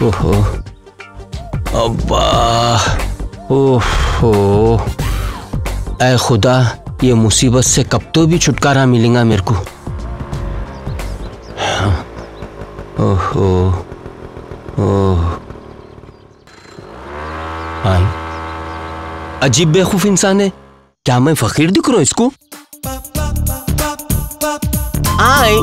ओहो, अब्बा, ओहो, ऐ खुदा, ये मुसीबत से कब तो भी छुटकारा मिलेगा मेरे को। ओहो, ओह, आई, अजीब बेवकूफ इंसान है। क्या मैं फकीर दिख रहा हूं इसको? आई,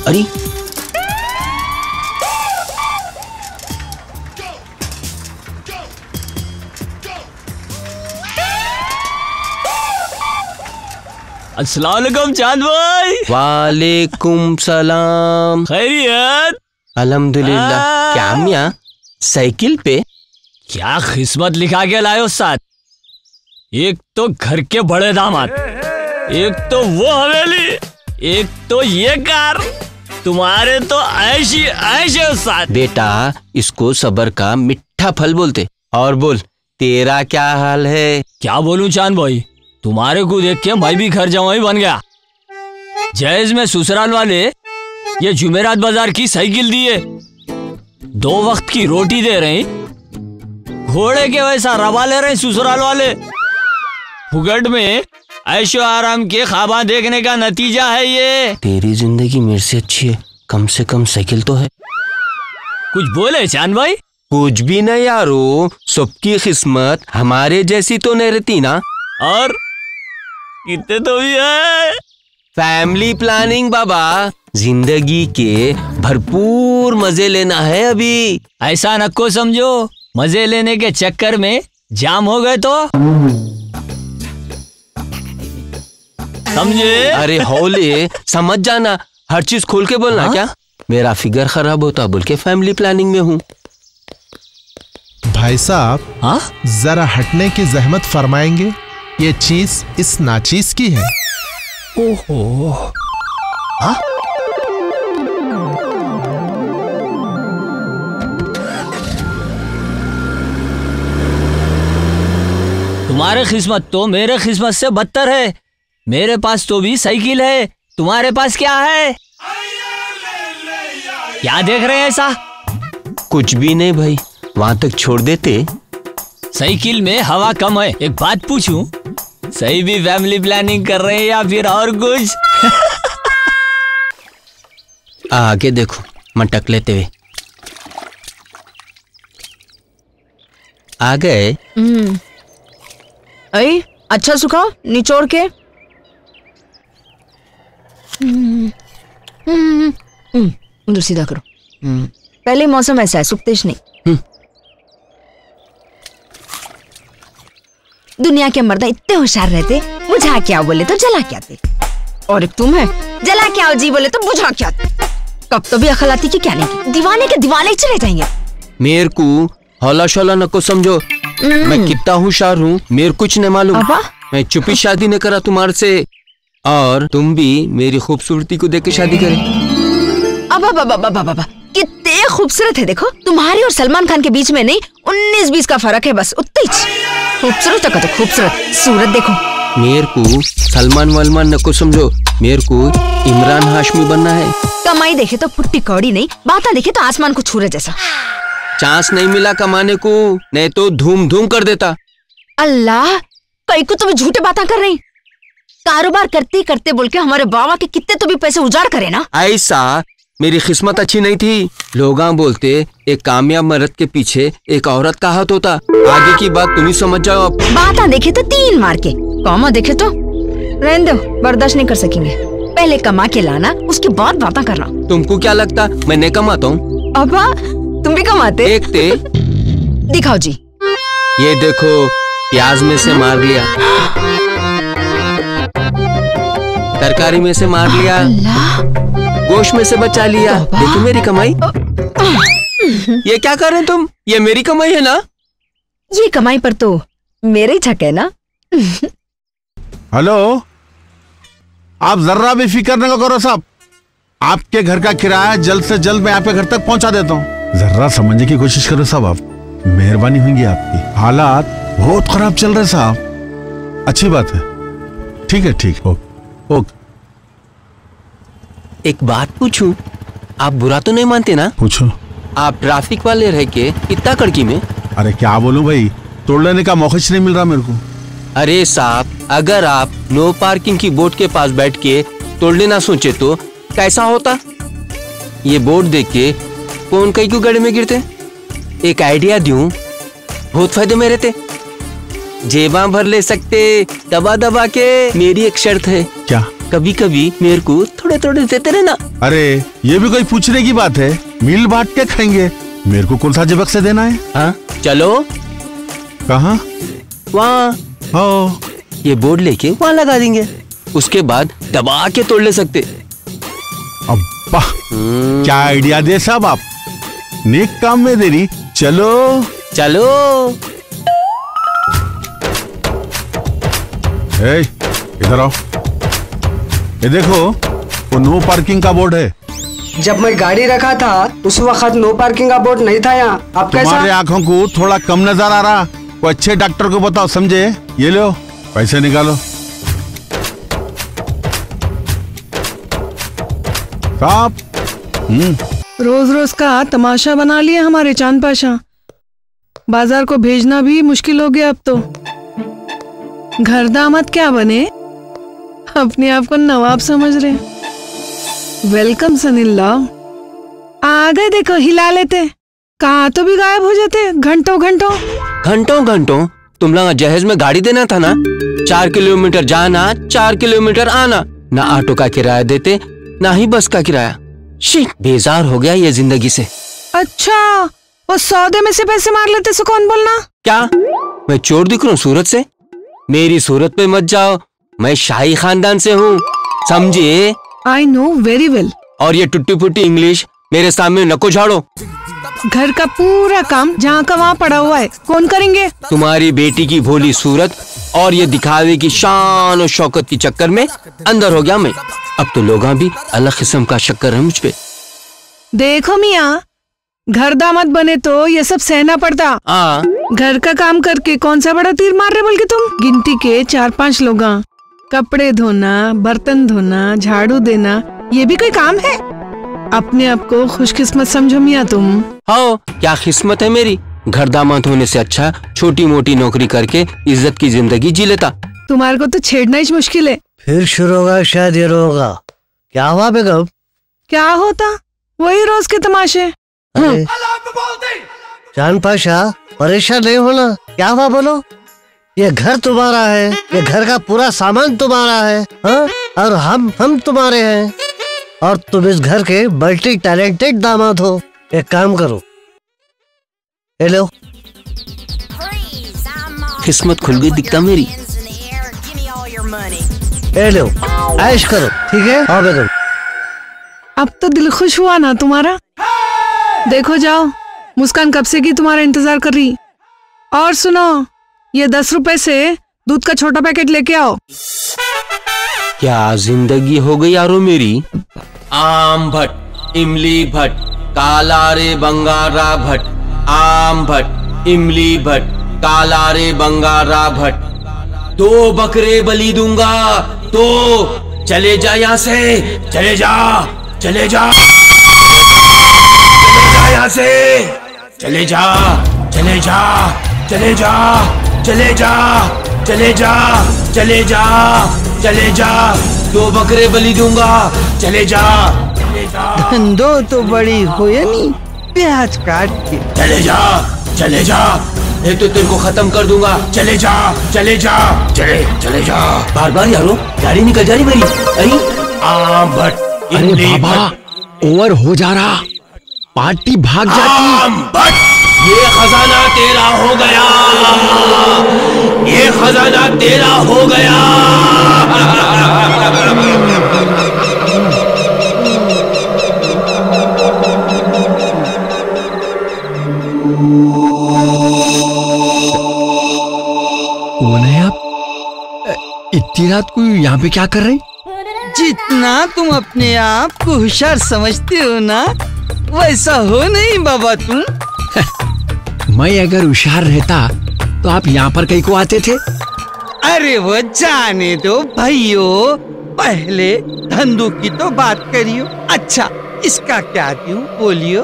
अरे अस्सलाम वालेकुम चांद भाई। वालेकुम सलाम। खैरियत? अल्हम्दुलिल्लाह। क्या मियाँ, साइकिल पे? क्या किस्मत लिखा के लाए हो साथ। एक तो घर के बड़े दामाद, एक तो वो हवेली, एक तो ये कार। तुम्हारे तो ऐशी ऐशे साथ। बेटा, इसको सबर का मीठा फल बोलते। और बोल, तेरा क्या हाल है? क्या बोलूं चांद भाई, तुम्हारे को देख के मैं भी घर जवाई बन गया। जैज में ससुराल वाले ये जुमेरात बाजार की साइकिल दिए, 2 वक्त की रोटी दे रहे, घोड़े के वैसा रवा ले रहे ससुराल वाले। फुगट में ऐशो आराम के ख्वाबा देखने का नतीजा है ये। तेरी जिंदगी मेरे से अच्छी है, कम से कम साइकिल तो है। कुछ बोले चांद भाई? कुछ भी नहीं यारो, सबकी किस्मत हमारे जैसी तो नहीं रहती ना। और कितने तो भी है। फैमिली प्लानिंग बाबा, जिंदगी के भरपूर मजे लेना है अभी। ऐसा न को समझो मजे लेने के चक्कर में जाम हो गए तो समझे? अरे हौले, समझ जाना, हर चीज खोल के बोलना। क्या मेरा फिगर खराब होता बोल के फैमिली प्लानिंग में हूँ। भाई साहब, हाँ जरा हटने की जहमत फरमाएंगे, ये चीज इस नाचीज की है। ओहो, हाँ? तुम्हारे किस्मत तो मेरे किस्मत से बदतर है। मेरे पास तो भी साइकिल है, तुम्हारे पास क्या है? क्या देख रहे हैं ऐसा? कुछ भी नहीं भाई, वहां तक छोड़ देते। साइकिल में हवा कम है। एक बात पूछूं, सही भी फैमिली प्लानिंग कर रहे हैं या फिर और कुछ? आगे देखो, मटक लेते हुए आ गए। अरे अच्छा सुखा निचोड़ के। उधर सीधा करो। पहले मौसम ऐसा है, सुखतेज नहीं। दुनिया के मर्द इतने होशियार रहते, बुझा क्या बोले तो जला क्या थे। और एक तुम है, जला क्या जी बोले तो बुझा क्या थे। कब तो भी अकल आती कि क्या नहीं, दीवाने के दीवाने चले जाएंगे। मेरे को हौला शौला न को समझो, मैं कितना होशियार हूँ मेरे कुछ नहीं मालूम। मैं चुपी शादी न करा तुम्हारे से, और तुम भी मेरी खूबसूरती को देख के शादी करे। अब कितने खूबसूरत है देखो। तुम्हारे और सलमान खान के बीच में नहीं 19-20 का फर्क है बस, उतना ही। खूबसूरत तो खूबसूरत, सूरत देखो। मेरे को सलमान वलमान न को समझो, मेरे को इमरान हाशमी बनना है। कमाई देखे तो फुट्टी कौड़ी नहीं, बाता देखे तो आसमान को छू रहे जैसा। चांस नहीं मिला कमाने को, नहीं तो धूम धूम कर देता। अल्लाह, कई को तुम्हें झूठे बातें कर रही। कारोबार करते करते बोल के हमारे बाबा के कितने तो भी पैसे उजाड़ करे ना। ऐसा मेरी किस्मत अच्छी नहीं थी। लोग बोलते एक कामयाब मर्द के पीछे एक औरत का हाथ होता। आगे की बात तुम ही समझ जाओ। बाता देखे तो 3 मार के, कौमा देखे तो रहने दो, बर्दाश्त नहीं कर सकेंगे। पहले कमा के लाना, उसके बाद बातें करना। तुमको क्या लगता मैं नहीं कमाता हूँ? अब्बा तुम भी कमाते? देखते दिखाओ जी। ये देखो, प्याज में से मार लिया, तरकारी में से मार लिया, गोश्त में से बचा लिया। देखो मेरी कमाई। ये क्या कर रहे हैं तुम? ये मेरी कमाई है ना? ये कमाई पर तो मेरे ही छक है ना। हेलो, आप जर्रा भी फिक्र न करो साहब, आपके घर का किराया जल्द से जल्द मैं आपके घर तक पहुंचा देता हूँ। जरा समझने की कोशिश करो साहब, आप मेहरबानी होंगी आपकी। हालात बहुत खराब चल रहे साहब। अच्छी बात है, ठीक है, ठीक, ओके। एक बात पूछूं, आप बुरा तो नहीं मानते ना? पूछो। आप ट्रैफिक वाले रह के इतना कड़की में? अरे क्या बोलूं भाई, तोड़ लेने का मौका नहीं मिल रहा मेरे को। अरे साहब, अगर आप नो पार्किंग की बोर्ड के पास बैठ के तोड़ लेना सोचे तो कैसा होता? ये बोर्ड देख के कौन कहीं क्यों गड्ढे में गिरते? एक आइडिया दूं, बहुत फायदे में रहते, जेबा भर ले सकते दबा दबा के। मेरी एक शर्त है। क्या? कभी कभी मेरे को थोड़े थोड़े देते रहना। अरे ये भी कोई पूछने की बात है? मिल बांट के खाएंगे, मेरे को कौन सा जबक से देना है? हाँ चलो। कहाँ? वहाँ। हो, ये बोर्ड लेके वहाँ लगा देंगे, उसके बाद दबा के तोड़ ले सकते। अब्बा क्या आइडिया दे साहब आप, नेक काम में देरी। चलो चलो। इधर आओ, ये देखो वो नो पार्किंग का बोर्ड है। जब मैं गाड़ी रखा था उस वक्त नो पार्किंग का बोर्ड नहीं था यहाँ। अब कैसा? तुम्हारे आंखों को थोड़ा कम नजर आ रहा, कोई अच्छे डॉक्टर को बताओ, समझे? ये लो पैसे निकालो साहब। रोज रोज का तमाशा बना लिया हमारे चांद पाशा। बाजार को भेजना भी मुश्किल हो गया अब तो। घर दामाद क्या बने, अपने आप को नवाब समझ रहे। वेलकम सनिल्ला, आ गए, देखो हिला लेते, कहाँ तो भी गायब हो जाते घंटों घंटों। घंटों घंटों? तुम लोग जहेज में गाड़ी देना था ना, 4 किलोमीटर जाना 4 किलोमीटर आना, ना ऑटो का किराया देते ना ही बस का किराया। शी, बेजार हो गया ये जिंदगी से। अच्छा, वो सौदे में से पैसे मार लेते सो कौन बोलना? क्या मैं चोर दिख रहा हूँ सूरत से? मेरी सूरत पे मत जाओ, मैं शाही खानदान से हूँ, समझे? I know very well. और ये टुट्टी फुट्टी इंग्लिश मेरे सामने नको झाड़ो। घर का पूरा काम जहाँ का वहाँ पड़ा हुआ है, कौन करेंगे? तुम्हारी बेटी की भोली सूरत और ये दिखावे की शान और शौकत की चक्कर में अंदर हो गया मैं। अब तो लोग भी अलग किस्म का शक्कर है मुझ पे। देखो मियाँ, घर दामाद बने तो ये सब सहना पड़ता। घर का काम करके कौन सा बड़ा तीर मार रहे बल्कि तुम? गिनती के 4-5 लोग, कपड़े धोना, बर्तन धोना, झाड़ू देना, ये भी कोई काम है? अपने आप को खुशकिस्मत समझो मियाँ तुम। हाँ, क्या किस्मत है मेरी, घर दामाद होने से अच्छा छोटी मोटी नौकरी करके इज्जत की जिंदगी जी लेता। तुम्हारे को तो छेड़ना ही मुश्किल है। फिर शुरू होगा, शायद ये होगा। क्या हुआ बेगम? क्या होता, वही रोज के तमाशे। चांद पाशा परेशान नहीं होना, क्या हुआ बोलो? ये घर तुम्हारा है, ये घर का पूरा सामान तुम्हारा है, हाँ? और हम तुम्हारे हैं, और तुम इस घर के मल्टी टैलेंटेड दामाद हो। एक काम करो, ये लो। किस्मत खुल गई दिखता मेरी। ये लो, ऐश करो, ठीक है? हाँ बेगम। अब तो दिल खुश हुआ ना तुम्हारा? देखो जाओ, मुस्कान कब से की तुम्हारा इंतजार कर रही। और सुनो, ये 10 रुपए से दूध का छोटा पैकेट लेके आओ। क्या जिंदगी हो गई यारो मेरी। आम भट्ट, इमली भट्ट, काला रे बंगारा भट्ट, आम भट्ट, इमली भट्ट, काला रे बंगारा भट्ट, 2 बकरे बलि दूंगा तो चले जा यहाँ से, चले जा, चले जा, चले जा यहाँ से, चले जा, चले जा, चले जा, चले जा, चले जा, चले जा, चले जा, 2 बकरे बलि दूंगा, चले जा, चले जा। धंधो तो बड़ी हुए नी, प्याज काट के। चले जा, चले जा, नहीं तो तेरे को खत्म कर दूंगा, चले जा, चले जा, चले जा। बार बार यारो गाड़ी निकल जा रही मेरी। अरे आम भट्ट, अरे बाबा ओवर हो जा रहा, पार्टी भाग जाती। आम भट्ट, ये खजाना तेरा हो गया, ये खजाना तेरा हो गया। कौन है आप? इतनी रात को यहाँ पे क्या कर रहे? जितना तुम अपने आप को होशियार समझते हो ना, वैसा हो नहीं बाबा तुम। मैं अगर होशियार रहता तो आप यहाँ पर कहीं को आते थे? अरे वो जाने दो भाइयों, पहले धंधू की तो बात करियो। अच्छा इसका क्या दूं बोलियो?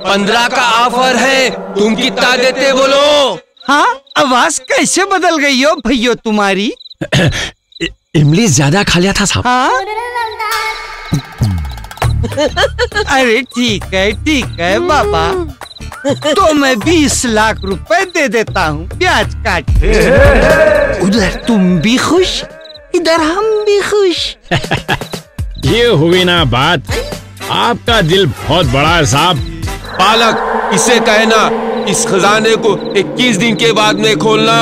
15 का ऑफर है, तुम कितना देते बोलो? हाँ आवाज कैसे बदल गई हो भैया तुम्हारी? इमली ज्यादा खा लिया था साहब। हाँ? अरे ठीक है बाबा, तो मैं 20 लाख रुपए दे देता हूँ ब्याज काट। उधर तुम भी खुश, इधर हम भी खुश। ये हुई ना बात, आपका दिल बहुत बड़ा है साहब। पालक इसे कहना इस खजाने को 21 दिन के बाद में खोलना,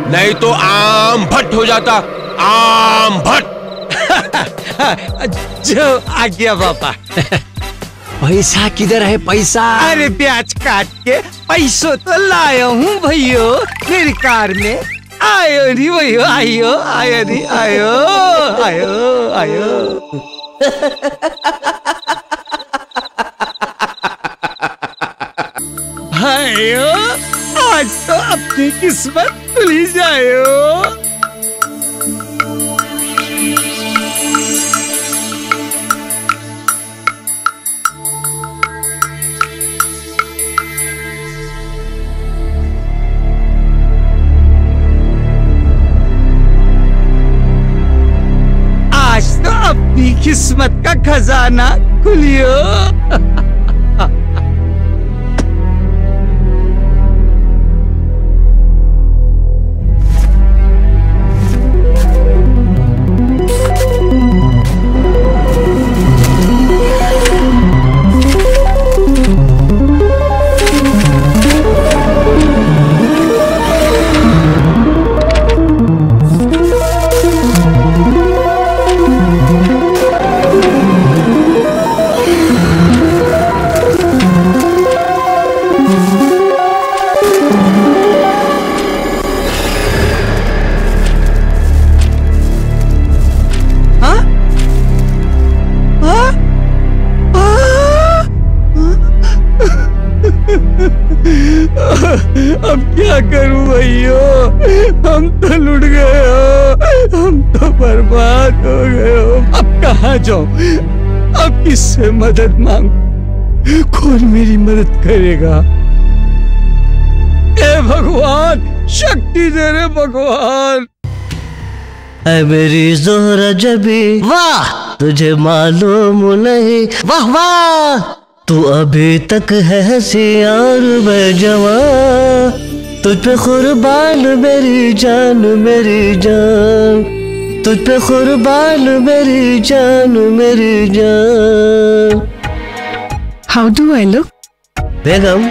नहीं तो आम भट्ट हो जाता, आम भट्ट। जो आ गया बाबा। पैसा किधर है पैसा? अरे ब्याज काट के पैसों तो लाया हूँ भैया, मेरी कार में। आयो नहीं भैया, आयो नहीं, आयो। भाइयों आज तो अपनी किस्मत खुली जायो। आज तो अपनी किस्मत का खजाना खुलियो। अब क्या करूं भैया, हम तो लुट गए हो, हम तो बर्बाद हो गए हो। अब कहाँ जाऊं, अब किससे मदद मांगूं, कौन मेरी मदद करेगा? ए भगवान शक्ति दे रे भगवान। ऐ मेरी ज़ोहरा जबी, वाह तुझे मालूम नहीं, वाह वाह तू अभी तक है हंसी और मैं जवान, तुझ पे कुर्बान मेरी जान, मेरी जान, तुझ पे कुर्बान मेरी जान, मेरी जान। How do I look? बेगम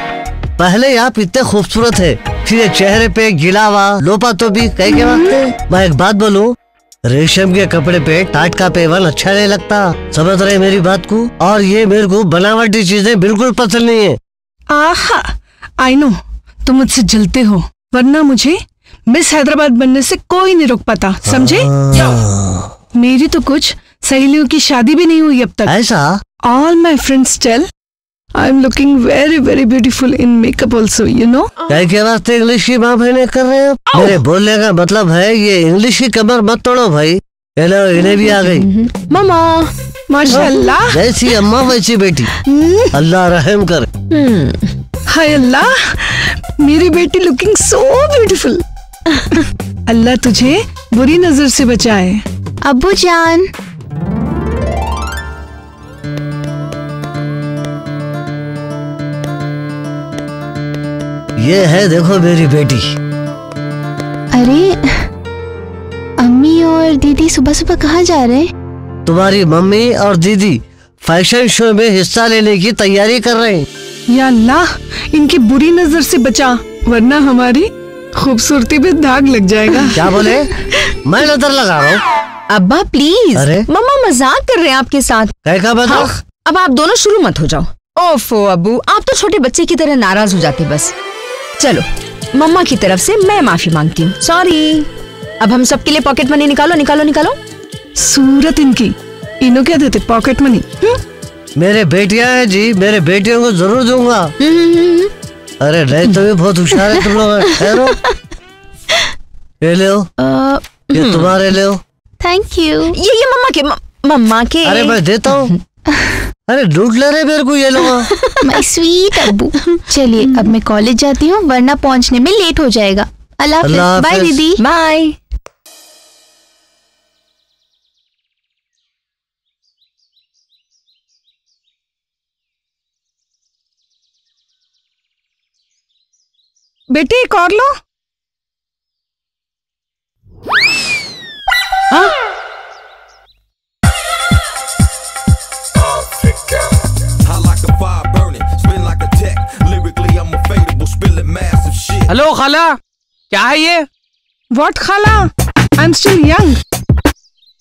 पहले आप इतने खूबसूरत है, फिर ये चेहरे पे गिलावा लोपा तो भी कहीं के वक्त। मैं एक बात बोलूं, रेशम के कपड़े पे टाट का पेवन अच्छा नहीं लगता, समझ रहे मेरी बात को? और ये मेरे को बनावटी चीजें बिल्कुल पसंद नहीं है। आहा आई नो तुम मुझसे जलते हो, वरना मुझे मिस हैदराबाद बनने से कोई नहीं रोक पाता, समझे? मेरी तो कुछ सहेलियों की शादी भी नहीं हुई अब तक। ऐसा? All my friends tell I am looking very very beautiful in makeup also, you know. क्या वास्ते इंग्लिश की माँ बहने कर रहे हैं? मेरे बोलने का मतलब है ये इंग्लिश की कमर मत तोड़ो भाई। हेलो इन्हें भी आ गई मामा, माशाल्लाह जैसी अम्मा वैसी बेटी, अल्लाह रहम कर। हाय अल्लाह, मेरी बेटी लुकिंग सो ब्यूटीफुल। अल्लाह तुझे बुरी नजर से बचाए। अब्बू जान ये है देखो मेरी बेटी। अरे अम्मी और दीदी सुबह सुबह कहाँ जा रहे? तुम्हारी मम्मी और दीदी फैशन शो में हिस्सा लेने की तैयारी कर रहे हैं। या अल्लाह इनकी बुरी नजर से बचा, वरना हमारी खूबसूरती पे दाग लग जाएगा। क्या बोले? मैं नजर लगा रहा हूँ। अब्बा प्लीज, अरे मम्मा मजाक कर रहे हैं आपके साथ। क्या बता? हाँ, अब आप दोनों शुरू मत हो जाओ। ओफो अब्बू, आप तो छोटे बच्चे की तरह नाराज हो जाते बस। चलो मम्मा की तरफ से मैं माफी मांगती हूँ, सॉरी। अब हम सबके लिए पॉकेट मनी निकालो निकालो निकालो। सूरत इनकी, इन्हों क्या देते पॉकेट मनी? मेरे बेटियां हैं जी, मेरे बेटियों को जरूर दूंगा। अरे नहीं तो भी बहुत होशियार है तुम लोग। ठहरो, ये ले, ये तुम्हारे ले। Thank you. ये मम्मा के। अरे मैं देता हूँ। अरे लूट ले रहे मेरे को ये लोग। माय स्वीट अब्बू। चलिए अब मैं कॉलेज जाती हूँ वरना पहुँचने में लेट हो जाएगा। अल्लाह हाफिज़। बाय दीदी। बाय। बेटी एक और लो। हाँ? हेलो खाला, क्या है ये? What खाला? I'm still young.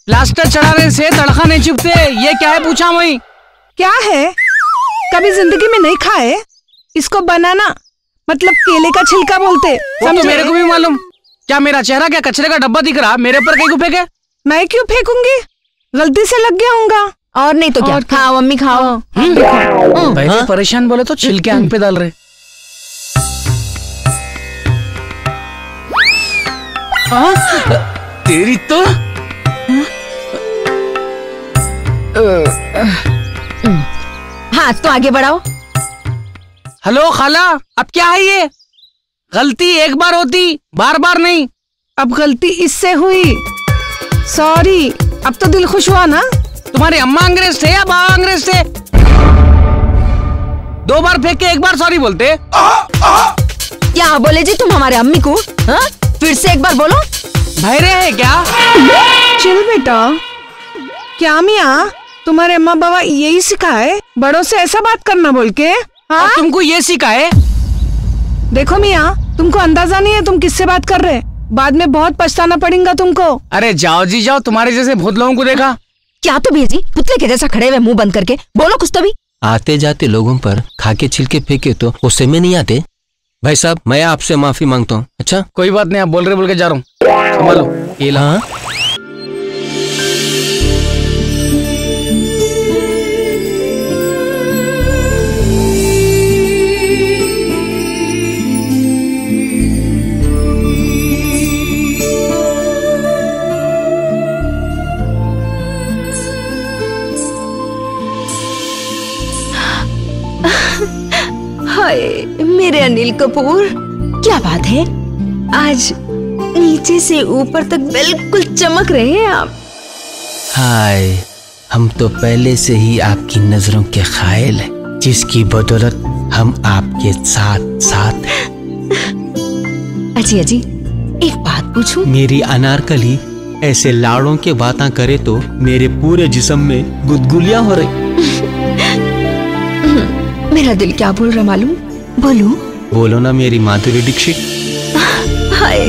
प्लास्टर चढ़ाने से तड़का नहीं चुभते, ये क्या है पूछा वही? क्या है? कभी जिंदगी में नहीं खाए? इसको बनाना मतलब केले का छिलका बोलते। वो तो मेरे को भी मालूम। क्या मेरा चेहरा क्या कचरे का डब्बा दिख रहा? मेरे ऊपर कहीं फेंके? मैं क्यों फेंकूंगी? गलती से लग गया होगा। और नहीं तो क्या? खाओ मम्मी खाओ। पहले परेशान बोले तो छिलके आंख पे डाल रहे। तेरी तो हाथ तो आगे बढ़ाओ। हेलो खाला, अब क्या है ये? गलती एक बार होती, बार बार नहीं। अब गलती इससे हुई, सॉरी। अब तो दिल खुश हुआ ना? तुम्हारे अम्मा अंग्रेज थे या बाबा अंग्रेज थे? 2 बार फेंक के 1 बार सॉरी बोलते। क्या बोले जी तुम हमारे अम्मी को? हाँ? फिर से एक बार बोलो। भैरे है क्या? चिल बेटा। क्या मियाँ तुम्हारे अम्मा बाबा यही सिखाए बड़ों से ऐसा बात करना बोल के? हाँ? तुमको ये सिखाए? देखो मियाँ, तुमको अंदाजा नहीं है तुम किससे बात कर रहे। बाद में बहुत पछताना पड़ेगा तुमको। अरे जाओ जी जाओ, तुम्हारे जैसे बहुत लोगों को देखा। क्या तो भैया जी पुतले के जैसा खड़े हुए मुंह बंद करके बोलो कुछ तो भी। आते जाते लोगों पर खाके छिलके फेंके तो गुस्से में नहीं आते? भाई साहब मैं आपसे माफी मांगता हूँ। अच्छा कोई बात नहीं, आप बोल रहे बोल के जा रहा हूँ। संभालो केला। हाय मेरे अनिल कपूर, क्या बात है आज नीचे से ऊपर तक बिल्कुल चमक रहे हैं आप। हाय, हम तो पहले से ही आपकी नजरों के कायल हैं, जिसकी बदौलत हम आपके साथ साथ हैं। अजी अजी एक बात पूछूं? मेरी अनारकली ऐसे लाड़ों के बातें करे तो मेरे पूरे जिस्म में गुदगुलियां हो रही। मेरा दिल क्या बोल रहा मालूम? बोलो बोलो ना मेरी माधुरी दीक्षित। हाय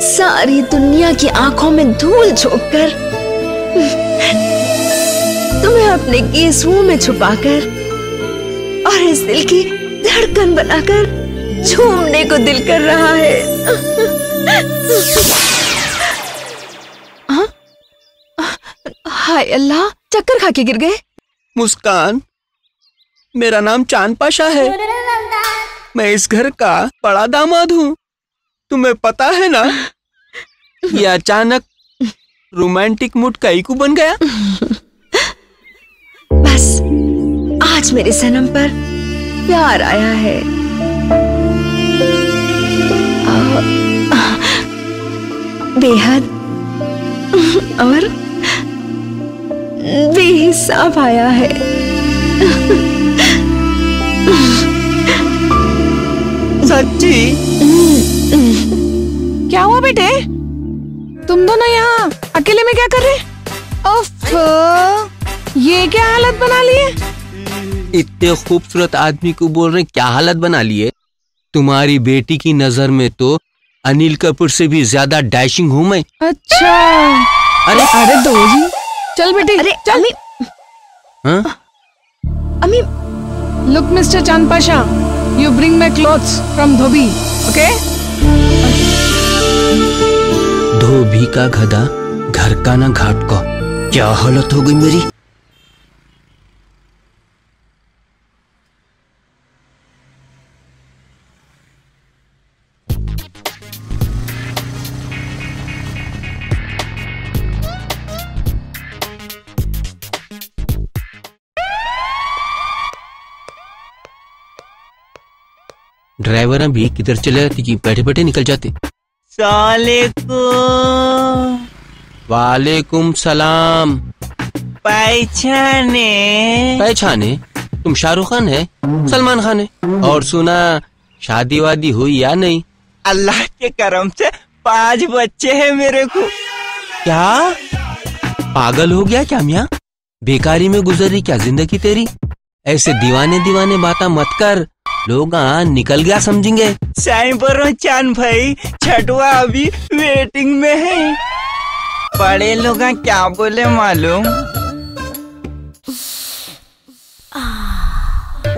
सारी दुनिया की आंखों में धूल झोंककर तुम्हें अपने केसुओं में छुपाकर और इस दिल की धड़कन बनाकर झूमने को दिल कर रहा है। हाय अल्लाह, चक्कर खा के गिर गए। मुस्कान, मेरा नाम चांद पाशा है। मैं इस घर का बड़ा दामाद हूँ। तुम्हें पता है ना ये अचानक रोमांटिक मूड कहीं को बन गया। बस आज मेरे सनम पर प्यार आया है। बेहद और बेहिसाब आया है। सच्ची? क्या हुआ बेटे? तुम दोनों यहाँ अकेले में क्या कर रहे? उफ, ये क्या हालत बना ली है? इतने खूबसूरत आदमी को बोल रहे क्या हालत बना ली है? तुम्हारी बेटी की नजर में तो अनिल कपूर से भी ज्यादा डैशिंग हूँ मैं। अच्छा। अरे दो जी, चल बेटी। अरे चल। अम्मी, look mister Chand Pasha, you bring my clothes from dhobi, okay? धोबी का गधा घर का ना घाट को। क्या हालत हो गई मेरी। ड्राइवर अभी किधर चले जाती कि बैठे बैठे निकल जाते। वालेकुम सलाम। पहचाने? तुम शाहरुख खान है, सलमान खान है। और सुना शादी वादी हुई या नहीं? अल्लाह के करम से 5 बच्चे हैं मेरे को। क्या पागल हो गया क्या मियाँ? बेकारी में गुजर रही क्या जिंदगी तेरी? ऐसे दीवाने दीवाने बातें मत कर, लोग निकल गया समझेंगे। साईं बरो चांद भाई, छठवा अभी वेटिंग में है। बड़े लोग क्या बोले मालूम?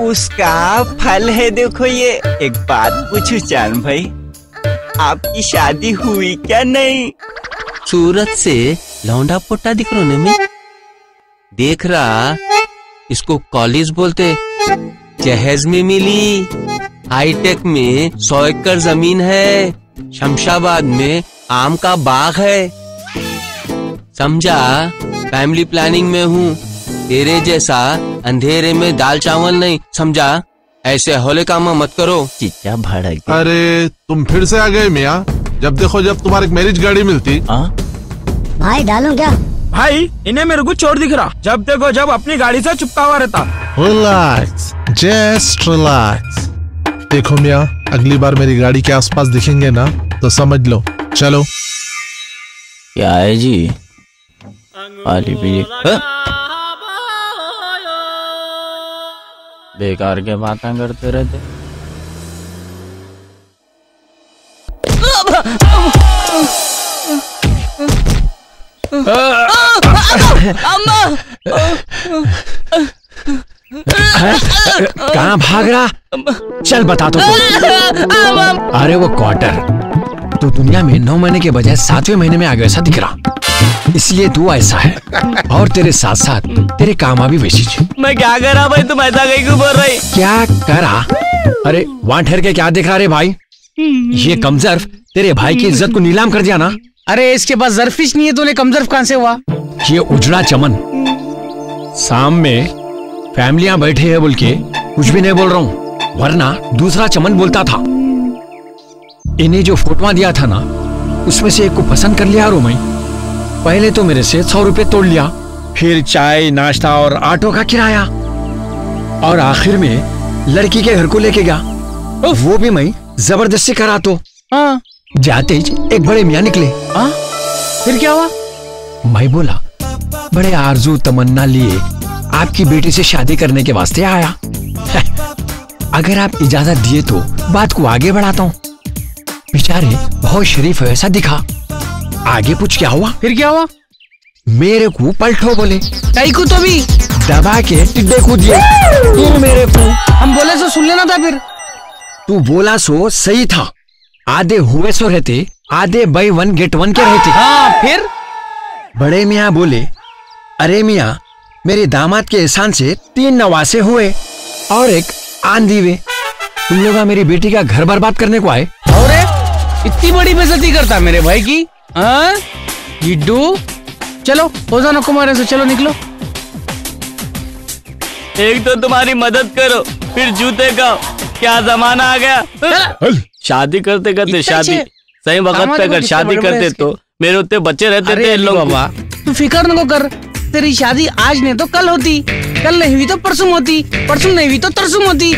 उसका फल है देखो ये। एक बात पूछू चांद भाई, आपकी शादी हुई क्या नहीं? सूरत से लौंडा पोटा दिख रहा में देख रहा, इसको कॉलेज बोलते। जहेज में मिली, हाईटेक में 100 एकड़ जमीन है, शमशाबाद में आम का बाग है। समझा? फैमिली प्लानिंग में हूँ, तेरे जैसा अंधेरे में दाल चावल नहीं। समझा? ऐसे होले काम मत करो। चिच्चा भाड़ा। अरे तुम फिर से आ गए मियाँ। जब देखो जब तुम्हारी मैरिज गाड़ी मिलती। भाई डालो क्या? भाई इन्हें मेरे को चोर दिख रहा, जब देखो जब अपनी गाड़ी से चिपका हुआ रहता। Relax, just relax. देखो मियाँ, अगली बार मेरी गाड़ी के आसपास दिखेंगे ना तो समझ लो। चलो। क्या है जी? पाली पी बेकार के बातें करते रहते। कहाँ भाग रहा? चल बता तो। अरे वो क्वार्टर तो दुनिया में 9 महीने के बजाय 7वें महीने में आ गया ऐसा दिख रहा, इसलिए तू ऐसा है। और तेरे साथ साथ तेरे कामा भी वैसी। मैं क्या करा भाई, तुम ऐसा कहीं क्यों बोल रही? क्या करा? अरे वहाँ ठहर के क्या देख रहा रे भाई? ये कमजर्फ तेरे भाई की इज्जत को नीलाम कर दिया ना। अरे इसके पास जरफिश नहीं है तो कमजर्फ कहाँ से हुआ? ये उजड़ा चमन सामने फैमिलियां बैठे हैं बोल के कुछ भी नहीं बोल रहा हूँ, वरना दूसरा चमन बोलता था। इन्हें जो फोटोआं दिया था ना, उसमें से एक को पसंद कर लिया रो मैं। पहले तो मेरे से 100 रुपए तोड़ लिया, फिर चाय नाश्ता और ऑटो का किराया, और आखिर में लड़की के घर को लेके गया। वो भी मैं जबरदस्ती करा तो जाते एक बड़े मियाँ निकले। फिर क्या हुआ? मैं बोला बड़े आरजू तमन्ना लिए आपकी बेटी से शादी करने के वास्ते आया। अगर आप इजाजत दिए तो बात को आगे बढ़ाता हूँ। बेचारे बहुत शरीफ ऐसा दिखा। आगे पूछ क्या हुआ? फिर क्या हुआ? मेरे को पलटो बोले। कई को तो भी दबा के टिड्डे कूद दिए। तू मेरे को हम बोले सो सुन लेना था। फिर तू बोला सो सही था। आधे हुए सो रहते, आधे बाय 1 गेट 1 के रहते। हाँ फिर बड़े मियाँ बोले, अरे मियाँ मेरे दामाद के एहसान से 3 नवासे हुए और एक आंधी वे। तुम लोग मेरी बेटी का घर बर्बाद करने को आए। और इतनी बड़ी बेइज्जती करता मेरे भाई की? जिड्डू चलो रोजाना कुमार से चलो निकलो। एक तो तुम्हारी मदद करो, फिर जूते का क्या जमाना आ गया। शादी करते करते शादी सही वक्त पे अगर शादी करते तो मेरे उतने बच्चे रहते थे लोग। बाबा तू फिक्र न कर, तेरी शादी आज नहीं तो कल होती, कल नहीं हुई तो परसों होती, परसों नहीं हुई तो तरसों होती,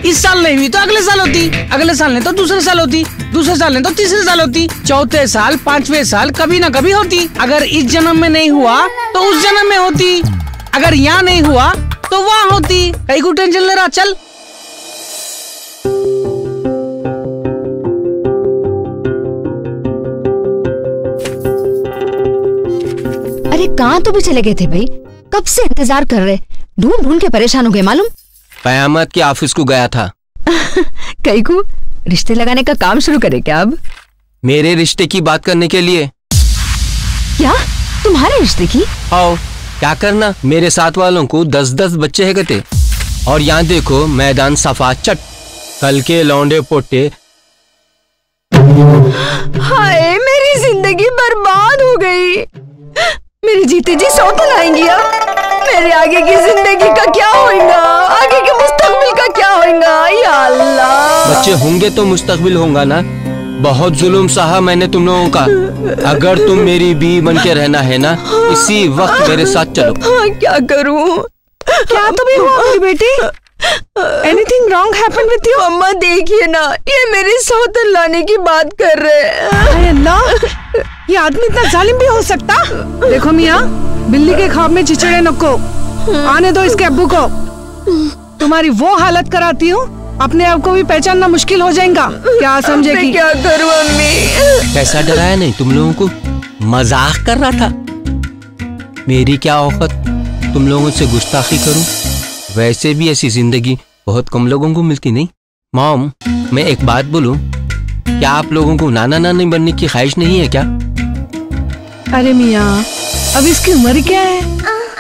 इस साल नहीं हुई तो अगले साल होती, अगले साल नहीं तो दूसरे साल होती, दूसरे साल नहीं तो तीसरे साल होती, चौथे साल 5वें साल कभी ना कभी होती। अगर इस जन्म में नहीं हुआ तो उस जन्म में होती, अगर यहाँ नहीं हुआ तो वहाँ होती। कहीं को टेंशन ले रहा? चल। अरे कहाँ तो भी चले गए थे भाई? कब से इंतजार कर रहे, ढूंढ ढूंढ के परेशान हो गए मालूम। कयामत के ऑफिस को गया था। कहीं को रिश्ते लगाने का काम शुरू करे क्या अब? मेरे रिश्ते की बात करने के लिए। क्या तुम्हारे रिश्ते की? आओ क्या करना, मेरे साथ वालों को 10-10 बच्चे है गए। और यहाँ देखो मैदान सफा चट, कल के लौंडे पोटे। हाय मेरी जिंदगी बर्बाद हो गई। मेरे जीते जी सौतन आएंगी। मेरे आगे की जिंदगी का क्या होगा, आगे के मुस्तकबिल का क्या होगा? या अल्लाह। बच्चे होंगे तो मुस्तकबिल होगा ना। बहुत जुल्म सहा मैंने तुम लोगों का। अगर तुम मेरी बीवी बन के रहना है ना, इसी वक्त मेरे साथ चलो। क्या करूं? क्या तुम्हें हुआ मेरी बेटी? Anything wrong happened with you? अम्मा देखिए ना, ये मेरी सौतन लाने की बात कर रहे हैं। अल्लाह, ये आदमी इतना जालिम भी हो सकता? देखो मियाँ, बिल्ली के ख्वाब में चिचड़े नको। आने दो इसके अब्बू को। तुम्हारी वो हालत कराती हूँ, अपने आप को भी पहचानना मुश्किल हो जाएगा। क्या समझेगी? क्या करूँ अम्मी? कैसा डराया नहीं तुम लोगों को? मजाक कर रहा था। मेरी क्या औकात तुम लोगों से गुस्ताखी करूं? वैसे भी ऐसी जिंदगी बहुत कम लोगों को मिलती नहीं। मॉम, मैं एक बात बोलूं, क्या आप लोगों को नाना नानी बनने की ख्वाहिश नहीं है क्या? अरे मियाँ, अब इसकी उम्र क्या है?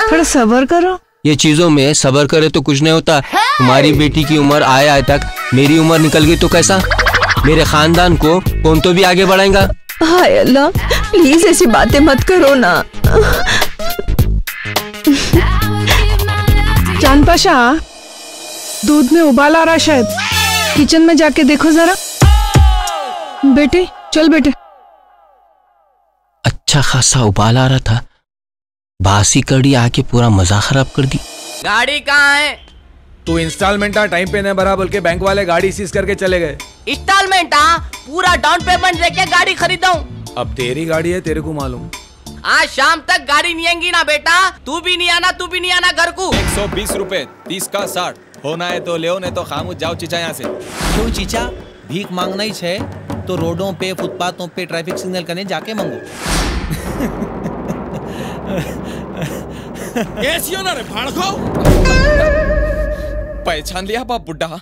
थोड़ा सब्र करो। ये चीजों में सब्र करे तो कुछ नहीं होता। तुम्हारी बेटी की उम्र आए तक मेरी उम्र निकल गई तो कैसा? मेरे खानदान को कौन तो भी आगे बढ़ाएगा। हाय अल्लाह, प्लीज ऐसी बातें मत करो ना। चांद पाशा, दूध में उबाल आ रहा शायद। किचन में जाके देखो जरा। बेटे चल बेटे। अच्छा खासा उबाल आ रहा था, बासी कड़ी आके पूरा मजा खराब कर दी। गाड़ी कहाँ है? तू इंस्टॉलमेंट टाइम पे नहीं भरा बोल के बैंक वाले गाड़ी सीज करके चले गए। इंस्टॉलमेंट पूरा डाउन पेमेंट लेके गाड़ी खरीदा हूँ। अब तेरी गाड़ी है, तेरे को मालूम। आज शाम तक गाड़ी नहीं आएंगी ना बेटा। तू भी नहीं आना घर को। 120 रुपए, 30 का 60 होना है तो ले, नहीं तो खामोश जाओ चीचा यहाँ से। क्यों चीचा, भीख मांगना ही है तो रोडों पे, फुटपाथों पे, ट्रैफिक सिग्नल करने जाके मांगो। कैसी हो ना रे भाड़ खाओ। पहचान लिया बाप बुड्ढा,